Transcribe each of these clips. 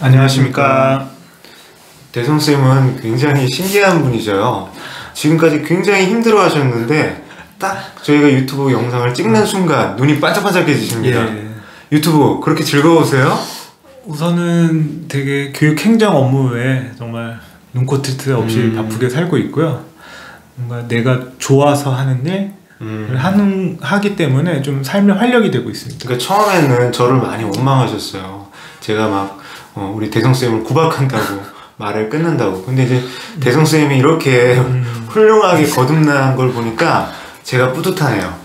안녕하십니까. 대성쌤은 굉장히 신기한 분이죠. 지금까지 굉장히 힘들어 하셨는데 딱 저희가 유튜브 영상을 찍는 순간 눈이 반짝반짝해지십니다. 예. 유튜브 그렇게 즐거우세요? 우선은 되게 교육행정 업무에 정말 눈코 틀 없이 바쁘게 살고 있고요. 뭔가 내가 좋아서 하는 일 하기 때문에 좀 삶의 활력이 되고 있습니다. 그러니까 처음에는 저를 많이 원망하셨어요. 제가 막 우리 대성쌤을 구박한다고 말을 끊는다고. 근데 이제 대성쌤이 이렇게 훌륭하게 거듭난 걸 보니까 제가 뿌듯하네요.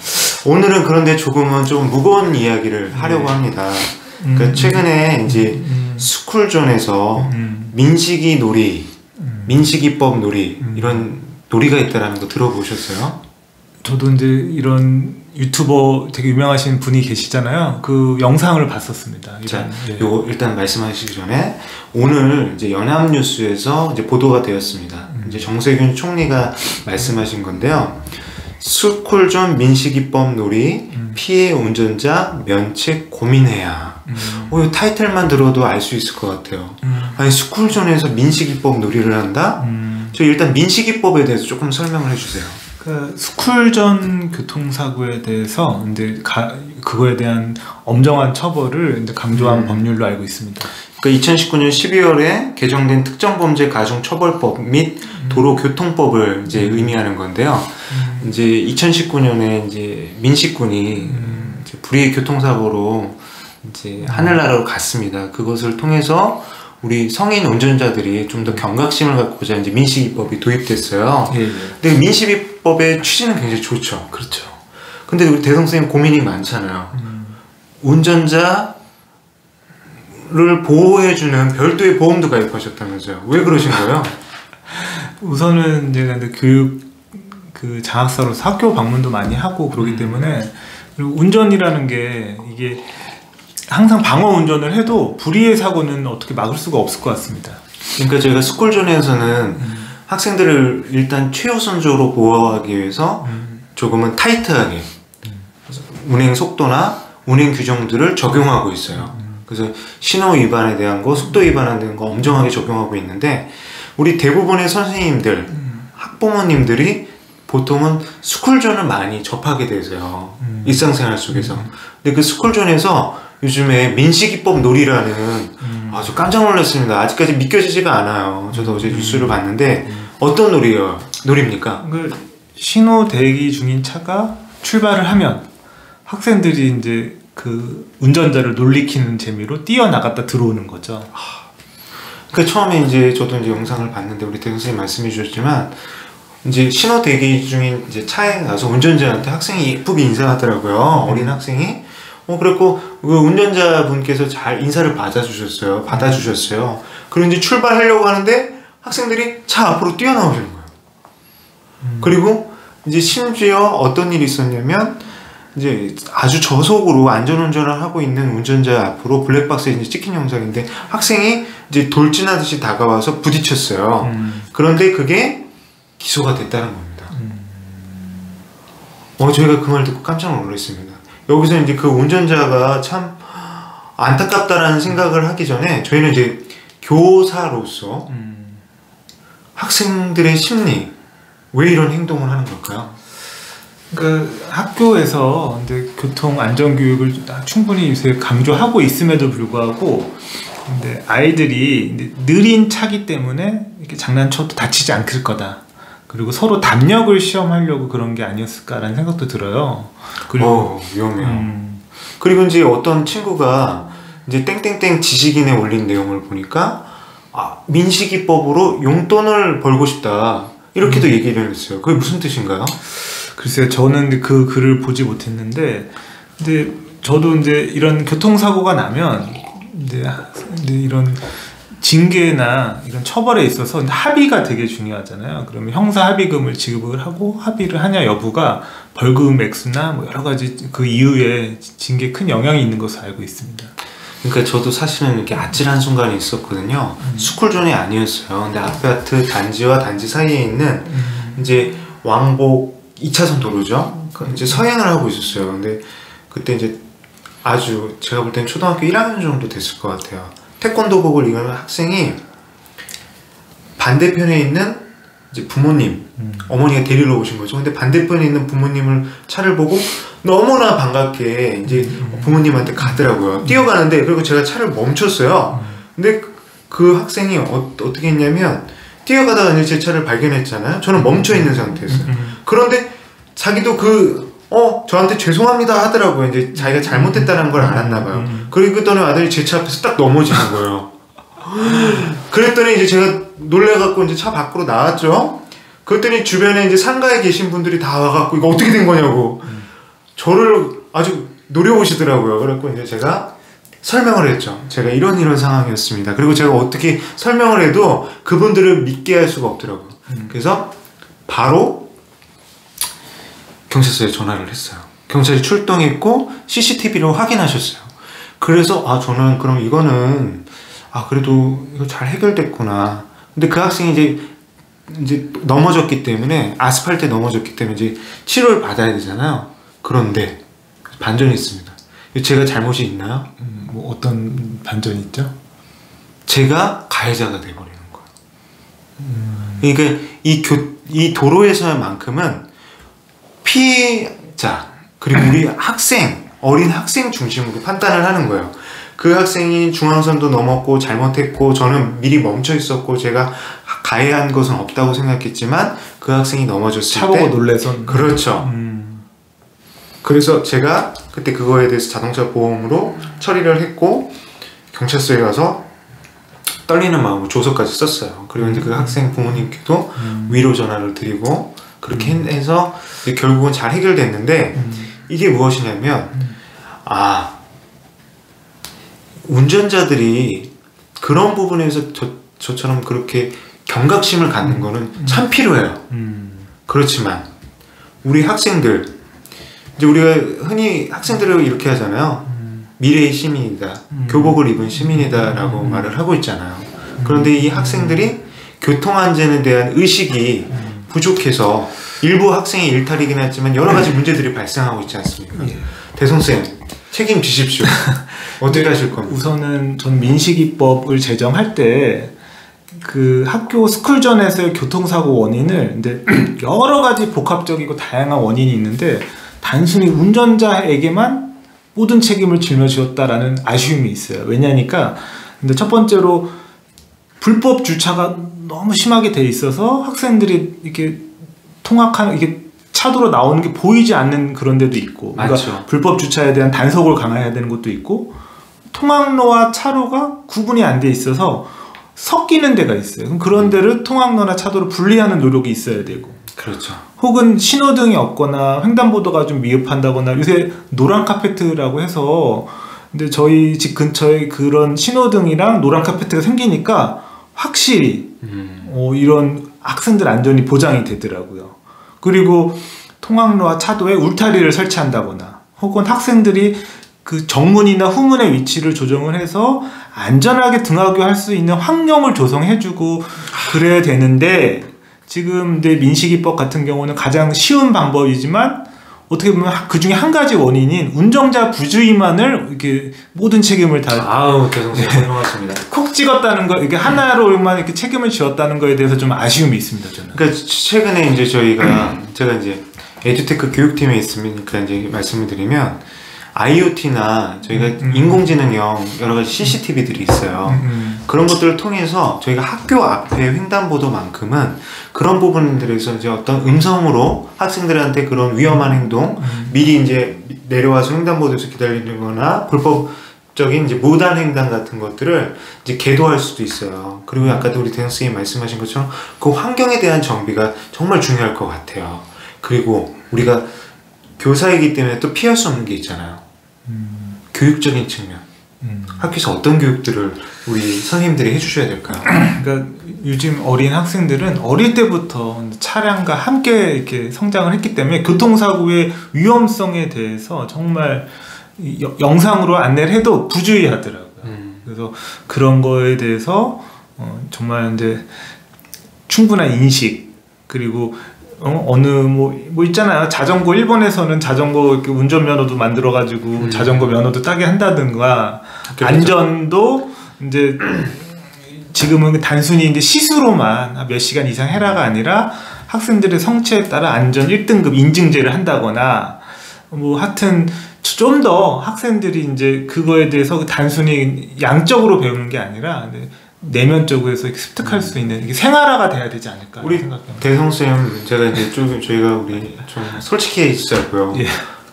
오늘은 그런데 조금은 좀 무거운 이야기를 하려고 합니다. 그러니까 최근에 이제 스쿨존에서 민식이 놀이, 민식이법 놀이 이런 놀이가 있다는 거 들어보셨어요? 저도 이제 이런 유튜버 되게 유명하신 분이 계시잖아요. 그 영상을 봤었습니다. 자, 요거 일단 말씀하시기 전에 오늘 이제 연합뉴스에서 이제 보도가 되었습니다. 이제 정세균 총리가 말씀하신 건데요. 스쿨존 민식이법 놀이 피해 운전자 면책 고민해야. 이 타이틀만 들어도 알 수 있을 것 같아요. 아니 스쿨존에서 민식이법 놀이를 한다? 저 일단 민식이법에 대해서 조금 설명을 해주세요. 스쿨존 교통사고에 대해서 이제 그거에 대한 엄정한 처벌을 이제 강조한 법률로 알고 있습니다. 그러니까 2019년 12월에 개정된 특정범죄 가중처벌법 및 도로교통법을 이제 의미하는 건데요. 이제 2019년에 이제 민식군이 이제 불의의 교통사고로 이제 하늘나라로 갔습니다. 그것을 통해서 우리 성인 운전자들이 좀 더 경각심을 갖고자 이제 민식이법이 도입됐어요. 예, 예. 근데 민식이법의 취지는 굉장히 좋죠. 그렇죠. 근데 우리 대성쌤 고민이 많잖아요. 운전자를 보호해주는 별도의 보험도 가입하셨다면서요. 왜 그러신 거예요? 우선은 제가 교육 장학사로서 학교 방문도 많이 하고 그러기 때문에, 그리고 운전이라는 게 이게 항상 방어 운전을 해도 불의의 사고는 어떻게 막을 수가 없을 것 같습니다. 그러니까 저희가 스쿨존에서는 학생들을 일단 최우선적으로 보호하기 위해서 조금은 타이트하게 운행 속도나 운행 규정들을 적용하고 있어요. 그래서 신호 위반에 대한 거, 속도 위반에 대한 거 엄정하게 적용하고 있는데, 우리 대부분의 선생님들, 학부모님들이 보통은 스쿨존을 많이 접하게 되세요. 일상생활 속에서. 근데 그 스쿨존에서 요즘에 민식이법 놀이라는 아주 깜짝 놀랐습니다. 아직까지 믿겨지지가 않아요. 저도 어제 뉴스를 봤는데 어떤 놀이입니까? 신호 대기 중인 차가 출발을 하면 학생들이 이제 그 운전자를 놀리키는 재미로 뛰어나갔다 들어오는 거죠. 그 처음에 이제 저도 이제 영상을 봤는데 우리 대선 선생님 말씀해 주셨지만 이제 신호 대기 중인 이제 차에 가서 운전자한테 학생이 예쁘게 인사하더라고요. 어린 학생이. 그랬고 그 운전자분께서 잘 인사를 받아주셨어요. 그리고 이제 출발하려고 하는데 학생들이 차 앞으로 뛰어나오시는 거예요. 그리고 이제 심지어 어떤 일이 있었냐면, 이제 아주 저속으로 안전운전을 하고 있는 운전자 앞으로 블랙박스에 이제 찍힌 영상인데 학생이 이제 돌진하듯이 다가와서 부딪혔어요. 그런데 그게 기소가 됐다는 겁니다. 저희가 그 말 듣고 깜짝 놀랐습니다. 여기서 이제 그 운전자가 참 안타깝다라는 생각을 하기 전에 저희는 이제 교사로서 학생들의 심리, 왜 이런 행동을 하는 걸까요? 학교에서 이제 교통 안전 교육을 충분히 요새 강조하고 있음에도 불구하고, 근데 아이들이 이제 느린 차기 때문에 이렇게 장난쳐도 다치지 않을 거다. 그리고 서로 담력을 시험하려고 그런 게 아니었을까라는 생각도 들어요. 그리고 위험해요. 그리고 이제 어떤 친구가 이제 땡땡땡 지식인에 올린 내용을 보니까 민식이법으로 용돈을 벌고 싶다 이렇게도 얘기를 했어요. 그게 무슨 뜻인가요? 글쎄요, 저는 그 글을 보지 못했는데, 근데 저도 이제 이런 교통사고가 나면 이제 이런 징계나 이런 처벌에 있어서 합의가 되게 중요하잖아요. 그러면 형사 합의금을 지급을 하고 합의를 하냐 여부가 벌금 액수나 뭐 여러 가지 그 이후에 징계에 큰 영향이 있는 것으로 알고 있습니다. 그러니까 저도 사실은 이렇게 아찔한 순간이 있었거든요. 스쿨존이 아니었어요. 근데 아파트 단지와 단지 사이에 있는 이제 왕복 2차선 도로죠. 이제 서행을 하고 있었어요. 근데 그때 이제 아주 제가 볼 땐 초등학교 1학년 정도 됐을 것 같아요. 태권도복을 입은 학생이 반대편에 있는 이제 부모님, 어머니가 데리러 오신 거죠. 근데 반대편에 있는 부모님을 차를 보고 너무나 반갑게 이제 부모님한테 가더라고요. 뛰어가는데, 그리고 제가 차를 멈췄어요. 근데 그 학생이 어떻게 했냐면, 뛰어가다가 이제 제 차를 발견했잖아요. 저는 멈춰 있는 상태였어요. 그런데 자기도 저한테 죄송합니다 하더라고요. 이제 자기가 잘못했다는 걸 알았나 봐요. 그러더니 아들이 제 차 앞에서 딱 넘어지는 거예요. 그랬더니 이제 제가 놀래갖고 이제 차 밖으로 나왔죠. 그랬더니 주변에 이제 상가에 계신 분들이 다 와갖고 이거 어떻게 된 거냐고 저를 아주 노려보시더라고요. 그래갖고 이제 제가 설명을 했죠. 제가 이런 상황이었습니다. 그리고 제가 어떻게 설명을 해도 그분들을 믿게 할 수가 없더라고요. 그래서 바로 경찰서에 전화를 했어요. 경찰이 출동했고 CCTV로 확인하셨어요. 그래서 저는 그럼 이거는 그래도 이거 잘 해결됐구나. 근데 그 학생이 이제 넘어졌기 때문에, 아스팔트에 넘어졌기 때문에 이제 치료를 받아야 되잖아요. 그런데 반전이 있습니다. 제가 잘못이 있나요? 뭐 어떤 반전이 있죠? 제가 가해자가 돼버리는 거예요. 그러니까 이 도로에서만큼은 피해자 그리고 우리 학생, 어린 학생 중심으로 판단을 하는 거예요. 그 학생이 중앙선도 넘었고 잘못했고 저는 미리 멈춰 있었고 제가 가해한 것은 없다고 생각했지만 그 학생이 넘어졌을 때 차 보고 놀래서. 그렇죠. 그래서 제가 그때 그거에 대해서 자동차 보험으로 처리를 했고 경찰서에 가서 떨리는 마음으로 조서까지 썼어요. 그리고 이제 그 학생 부모님께도 위로 전화를 드리고 그렇게 해서 결국은 잘 해결됐는데 이게 무엇이냐면 운전자들이 그런 부분에서 저처럼 그렇게 경각심을 갖는 거는 참 필요해요. 그렇지만 우리 학생들, 이제 우리가 흔히 학생들을 이렇게 하잖아요. 미래의 시민이다, 교복을 입은 시민이다 라고 말을 하고 있잖아요. 그런데 이 학생들이 교통안전에 대한 의식이 부족해서 일부 학생의 일탈이긴 하지만 여러 가지 문제들이 발생하고 있지 않습니까? 대성쌤 책임지십시오. 어떻게 하실 겁니까? 우선은 저는 민식이법을 제정할 때 그 학교 스쿨존에서의 교통사고 원인을 근데 여러 가지 복합적이고 다양한 원인이 있는데 단순히 운전자에게만 모든 책임을 жил어주었다라는 아쉬움이 있어요. 왜냐니까 근데 첫 번째로 불법 주차가 너무 심하게 돼 있어서 학생들이 이렇게 이게 차도로 나오는 게 보이지 않는 그런 데도 있고, 그러니까 불법 주차에 대한 단속을 강화해야 되는 것도 있고, 통학로와 차로가 구분이 안 돼 있어서 섞이는 데가 있어요. 그럼 그런 데를 통학로나 차도로 분리하는 노력이 있어야 되고, 그렇죠. 혹은 신호등이 없거나 횡단보도가 좀 미흡한다거나, 요새 노란 카페트라고 해서 근데 저희 집 근처에 그런 신호등이랑 노란 카페트가 생기니까 확실히 이런 학생들 안전이 보장이 되더라고요. 그리고 통학로와 차도에 울타리를 설치한다거나 혹은 학생들이 그 정문이나 후문의 위치를 조정을 해서 안전하게 등하교할 수 있는 환경을 조성해주고 그래야 되는데, 지금 내 민식이법 같은 경우는 가장 쉬운 방법이지만 어떻게 보면 그 중에 한 가지 원인인 운전자 부주의만을 이렇게 모든 책임을 다 대성쌤 훌륭하십니다. 콕 찍었다는 거, 이게 하나로만 이렇게 책임을 지었다는 거에 대해서 좀 아쉬움이 있습니다, 저는. 그러니까 최근에 이제 제가 이제 에듀테크 교육팀에 있으니까 이제 말씀을 드리면 IoT나 저희가 인공지능형 여러 가지 CCTV들이 있어요. 그런 것들을 통해서 저희가 학교 앞에 횡단보도만큼은 그런 부분들에서 이제 어떤 음성으로 학생들한테 그런 위험한 행동, 미리 이제 내려와서 횡단보도에서 기다리거나 불법적인 이제 무단 횡단 같은 것들을 이제 계도할 수도 있어요. 그리고 아까도 우리 대성 선생님이 말씀하신 것처럼 그 환경에 대한 정비가 정말 중요할 것 같아요. 그리고 우리가 교사이기 때문에 또 피할 수 없는 게 있잖아요. 교육적인 측면. 학교에서 어떤 교육들을 우리 선생님들이 해주셔야 될까요? 그러니까 요즘 어린 학생들은 어릴 때부터 차량과 함께 이렇게 성장을 했기 때문에 교통사고의 위험성에 대해서 정말 영상으로 안내를 해도 부주의하더라고요. 그래서 그런 거에 대해서 정말 이제 충분한 인식, 그리고 어느 뭐 있잖아요. 자전거, 일본에서는 자전거 이렇게 운전면허도 만들어가지고 자전거 면허도 따게 한다든가, 그렇죠. 안전도 이제 지금은 단순히 이제 시수로만 몇 시간 이상 해라가 아니라 학생들의 성취에 따라 안전 1등급 인증제를 한다거나 뭐 하여튼 좀 더 학생들이 이제 그거에 대해서 단순히 양적으로 배우는 게 아니라 내면적으로 해서 습득할 수 있는 이게 생활화가 돼야 되지 않을까 우리 생각합니다. 대성쌤 제가 이제 조금 저희가 우리 좀 솔직해지자고요. 예.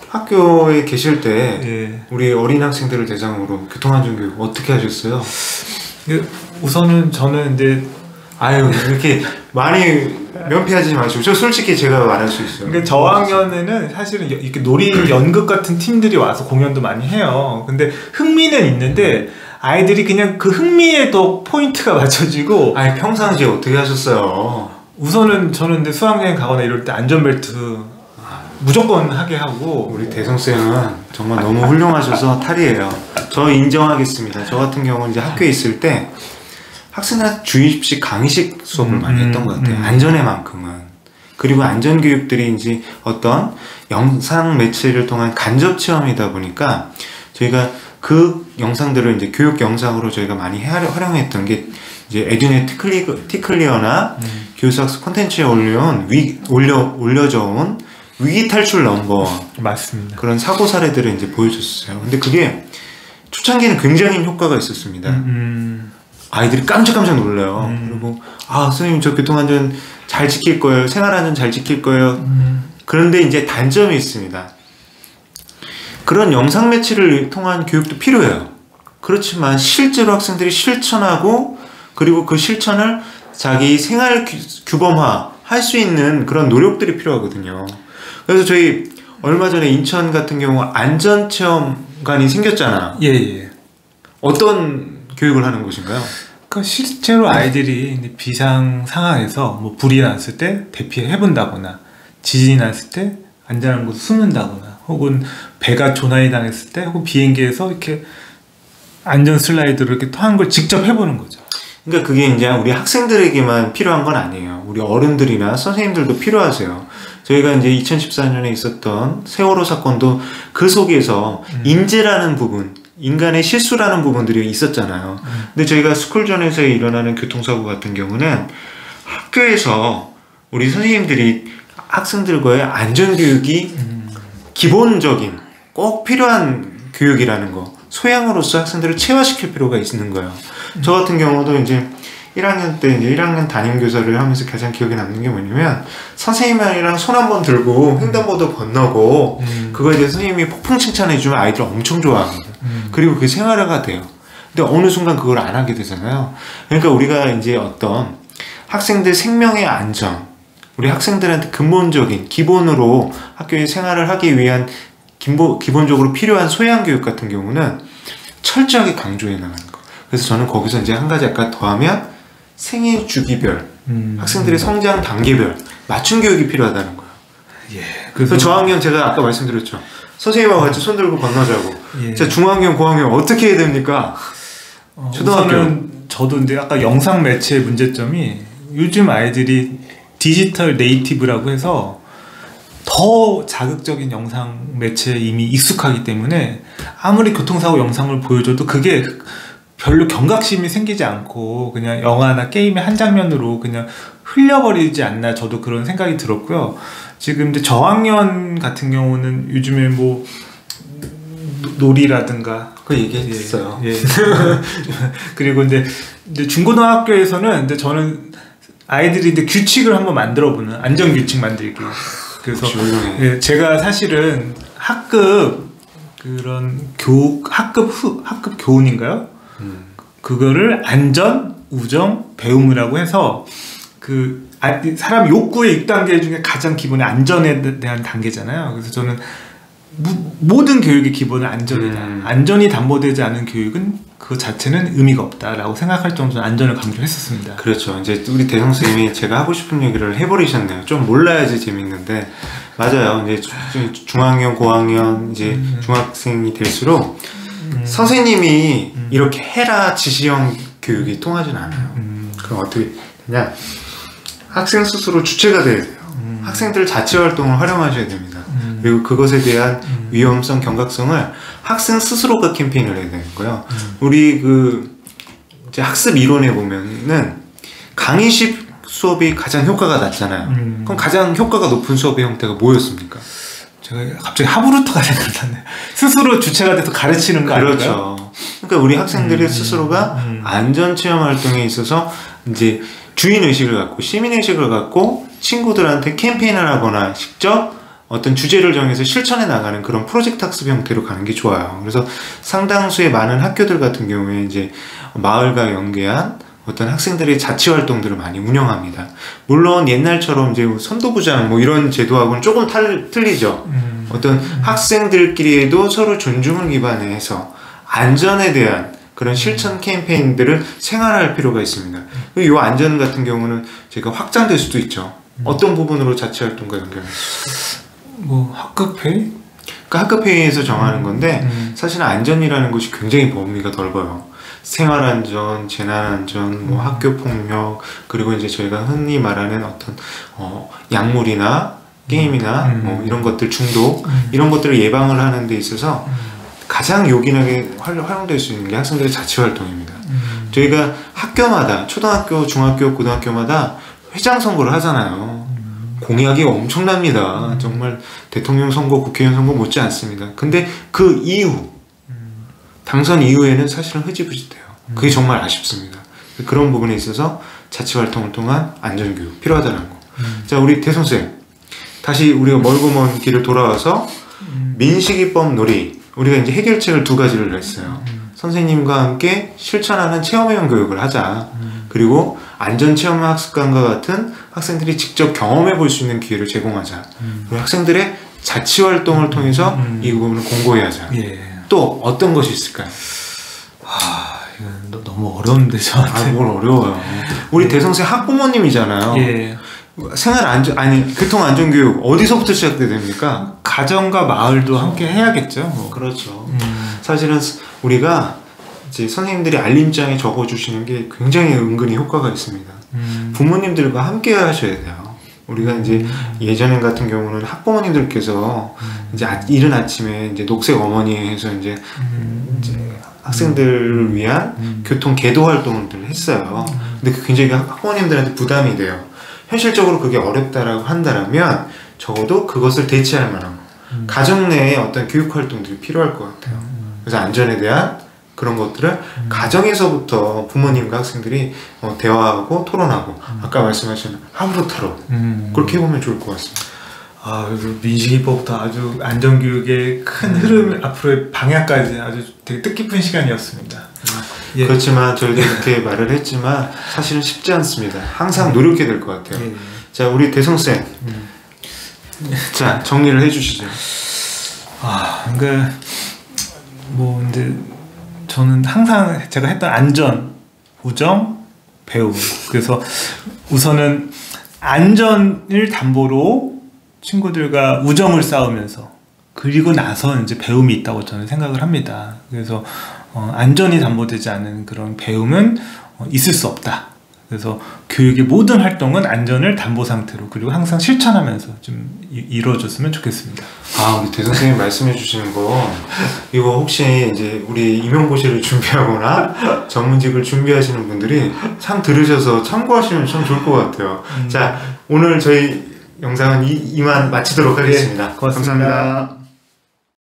학교에 계실 때 예. 우리 어린 학생들을 대상으로 교통안전교육 어떻게 하셨어요? 우선은 저는 이제 아유 이렇게 많이 면피하지 마시고 저 솔직히 제가 말할 수 있어요. 그러니까 저학년에는 사실은 이렇게 놀이 연극 같은 팀들이 와서 공연도 많이 해요. 근데 흥미는 있는데 아이들이 그냥 그 흥미에 더 포인트가 맞춰지고. 아니 평상시에 어떻게 하셨어요? 우선은 저는 근데 수학여행 가거나 이럴 때 안전벨트 무조건 하게 하고. 우리 대성쌤은 정말 너무 훌륭하셔서 탈이에요. 저 인정하겠습니다. 저 같은 경우는 이제 학교에 있을 때 학생들한테 주입식 강의식 수업을 많이 했던 것 같아요. 안전에만큼은. 그리고 안전교육들이 이제 어떤 영상 매체를 통한 간접 체험이다 보니까 저희가 그 영상들을 이제 교육 영상으로 저희가 많이 활용했던 게 이제 에듀넷 티클리어나 교수학습 콘텐츠에 올려져온 위기 탈출 넘버 맞습니다. 그런 사고 사례들을 이제 보여줬어요. 근데 그게 초창기에는 굉장히 효과가 있었습니다. 아이들이 깜짝깜짝 놀라요. 그리고 선생님 저 교통안전 잘 지킬 거예요. 생활안전 잘 지킬 거예요. 그런데 이제 단점이 있습니다. 그런 영상 매체를 통한 교육도 필요해요. 그렇지만 실제로 학생들이 실천하고 그리고 그 실천을 자기 생활 규범화 할 수 있는 그런 노력들이 필요하거든요. 그래서 저희 얼마 전에 인천 같은 경우 안전체험관이 생겼잖아. 예. 어떤 교육을 하는 곳인가요? 그러니까 실제로 아이들이 비상 상황에서 뭐 불이 났을 때 대피해 본다거나 지진이 났을 때 안전한 곳에 숨는다거나 혹은 배가 조난이 당했을 때 혹은 비행기에서 이렇게 안전 슬라이드를 이렇게 하는 걸 직접 해보는 거죠. 그러니까 그게 이제 우리 학생들에게만 필요한 건 아니에요. 우리 어른들이나 선생님들도 필요하세요. 저희가 이제 2014년에 있었던 세월호 사건도 그 속에서 인재라는 부분, 인간의 실수라는 부분들이 있었잖아요. 근데 저희가 스쿨존에서 일어나는 교통사고 같은 경우는 학교에서 우리 선생님들이 학생들과의 안전교육이 기본적인 꼭 필요한 교육이라는 거, 소양으로서 학생들을 체화시킬 필요가 있는 거예요. 저 같은 경우도 이제 1학년 때 이제 1학년 담임교사를 하면서 가장 기억에 남는 게 뭐냐면 선생님이랑 손 한번 들고 횡단보도 건너고 그거에 대해서 선생님이 폭풍 칭찬해주면 아이들 엄청 좋아합니다. 그리고 그게 생활화가 돼요. 근데 어느 순간 그걸 안 하게 되잖아요. 그러니까 우리가 이제 어떤 학생들 생명의 안전, 우리 학생들한테 근본적인 기본으로 학교에 생활을 하기 위한 기본적으로 필요한 소양교육 같은 경우는 철저하게 강조해 나가는 거. 그래서 저는 거기서 이제 한 가지 아까 더하면 생애 주기별, 학생들의 성장 단계별 맞춤 교육이 필요하다는 거예요. 예. 그래서 저학년 제가 아까 말씀드렸죠. 선생님하고 같이 손 들고 건너자고. 예. 자, 중학년, 고학년 어떻게 해야 됩니까? 초등학교는 저도 근데 아까 영상 매체의 문제점이 요즘 아이들이 디지털 네이티브라고 해서 더 자극적인 영상 매체에 이미 익숙하기 때문에 아무리 교통사고 영상을 보여줘도 그게 별로 경각심이 생기지 않고 그냥 영화나 게임의 한 장면으로 그냥 흘려버리지 않나 저도 그런 생각이 들었고요. 지금 이제 저학년 같은 경우는 요즘에 뭐 놀이라든가 그 얘기했어요. 예. 그리고 이제 중고등학교에서는 이제 저는 아이들이 이제 규칙을 한번 만들어보는 안전 규칙 만들기. 그래서 예, 제가 사실은 학급 그런 학급 교훈인가요? 그거를 안전, 우정, 배움이라고 해서 그 사람 욕구의 6단계 중에 가장 기본의 안전에 대한 단계잖아요. 그래서 저는 모든 교육의 기본은 안전이다. 안전이 담보되지 않은 교육은 그 자체는 의미가 없다라고 생각할 정도로 안전을 강조했었습니다. 그렇죠. 이제 우리 대성 선생님이 제가 하고 싶은 얘기를 해버리셨네요. 좀 몰라야지 재밌는데 맞아요. 이제 중학년, 고학년 이제 중학생이 될수록 선생님이 이렇게 해라 지시형 교육이 통하진 않아요. 그럼 어떻게 되냐? 학생 스스로 주체가 돼야 돼요. 학생들 자체 활동을 활용하셔야 됩니다. 그리고 그것에 대한 위험성, 경각성을 학생 스스로가 캠페인을 해야 되는 거예요. 우리 그 이제 학습 이론에 보면은 강의식 수업이 가장 효과가 낮잖아요. 그럼 가장 효과가 높은 수업의 형태가 뭐였습니까? 제가 갑자기 하브루터가 생각나네요. 스스로 주체가 돼서 가르치는 거 아닐까요? 그렇죠. 그러니까 우리 학생들이 스스로가 안전체험 활동에 있어서 이제 주인의식을 갖고 시민의식을 갖고 친구들한테 캠페인을 하거나 직접 어떤 주제를 정해서 실천해 나가는 그런 프로젝트 학습 형태로 가는 게 좋아요. 그래서 상당수의 많은 학교들 같은 경우에 이제 마을과 연계한 어떤 학생들의 자치 활동들을 많이 운영합니다. 물론 옛날처럼 이제 선도부장 뭐 이런 제도하고는 조금 틀리죠. 어떤 학생들끼리에도 서로 존중을 기반해서 안전에 대한 그런 실천 캠페인들을 생활할 필요가 있습니다. 이 안전 같은 경우는 제가 확장될 수도 있죠. 어떤 부분으로 자치 활동과 연결할수 있을까요? 뭐 학급회의? 그러니까 학급회의에서 정하는 건데 사실 안전이라는 것이 굉장히 범위가 넓어요. 생활안전, 재난안전, 뭐 학교폭력, 그리고 이제 저희가 흔히 말하는 어떤 약물이나 게임이나 뭐 이런 것들 중독 이런 것들을 예방을 하는 데 있어서 가장 요긴하게 활용될 수 있는 게 학생들의 자치활동입니다. 저희가 학교마다 초등학교, 중학교, 고등학교마다 회장 선거를 하잖아요. 공약이 엄청납니다. 정말 대통령 선거, 국회의원 선거 못지 않습니다. 근데 그 이후 당선 이후에는 사실은 흐지부지돼요. 그게 정말 아쉽습니다. 그런 부분에 있어서 자치활동을 통한 안전교육 필요하다는 거. 자, 우리 대선생 다시 우리가 멀고 먼 길을 돌아와서 민식이법 놀이 우리가 이제 해결책을 두 가지를 냈어요. 선생님과 함께 실천하는 체험형 교육을 하자. 그리고 안전체험학습관과 같은 학생들이 직접 경험해 볼 수 있는 기회를 제공하자. 그리고 학생들의 자치활동을 통해서 이 부분을 공고히 하자. 예. 또 어떤 것이 있을까요? 이건 너무 어려운데 저한테. 뭘 어려워요. 우리 대성생 학부모님이잖아요. 예. 생활 안전 교통 안전 교육 어디서부터 시작돼야 됩니까? 가정과 마을도 함께 해야겠죠. 뭐. 그렇죠. 사실은 우리가 이제 선생님들이 알림장에 적어주시는 게 굉장히 은근히 효과가 있습니다. 부모님들과 함께 하셔야 돼요. 우리가 이제 예전 같은 경우는 학부모님들께서 이제 이른 아침에 이제 녹색 어머니 해서 이제 학생들을 위한 교통 계도 활동들을 했어요. 근데 그 굉장히 학부모님들한테 부담이 돼요. 현실적으로 그게 어렵다라고 한다면 적어도 그것을 대체할 만한 가정 내에 어떤 교육 활동들이 필요할 것 같아요. 그래서 안전에 대한 그런 것들을 가정에서부터 부모님과 학생들이 대화하고 토론하고 아까 말씀하신 하루타로 그렇게 해보면 좋을 것 같습니다. 그리고 민식이법부터 아주 안전교육의 큰 흐름 앞으로의 방향까지 아주 되게 뜻깊은 시간이었습니다. 예. 그렇지만 저희도 이렇게 말을 했지만 사실은 쉽지 않습니다. 항상 노력해야 될 것 같아요. 예. 자, 우리 대성쌤 자, 정리를 해주시죠. 그러니까 뭐 이제 저는 항상 제가 했던 안전, 우정, 배움. 그래서 우선은 안전을 담보로 친구들과 우정을 쌓으면서 그리고 나서 이제 배움이 있다고 저는 생각을 합니다. 그래서 안전이 담보되지 않은 그런 배움은 있을 수 없다. 그래서 교육의 모든 활동은 안전을 담보 상태로 그리고 항상 실천하면서 좀 이루어졌으면 좋겠습니다. 우리 대선생님 말씀해 주시는 거 이거 혹시 이제 우리 임용고시를 준비하거나 전문직을 준비하시는 분들이 참 들으셔서 참고하시면 참 좋을 것 같아요. 자, 오늘 저희 영상은 이만 마치도록 하겠습니다. 네, 고맙습니다. 감사합니다.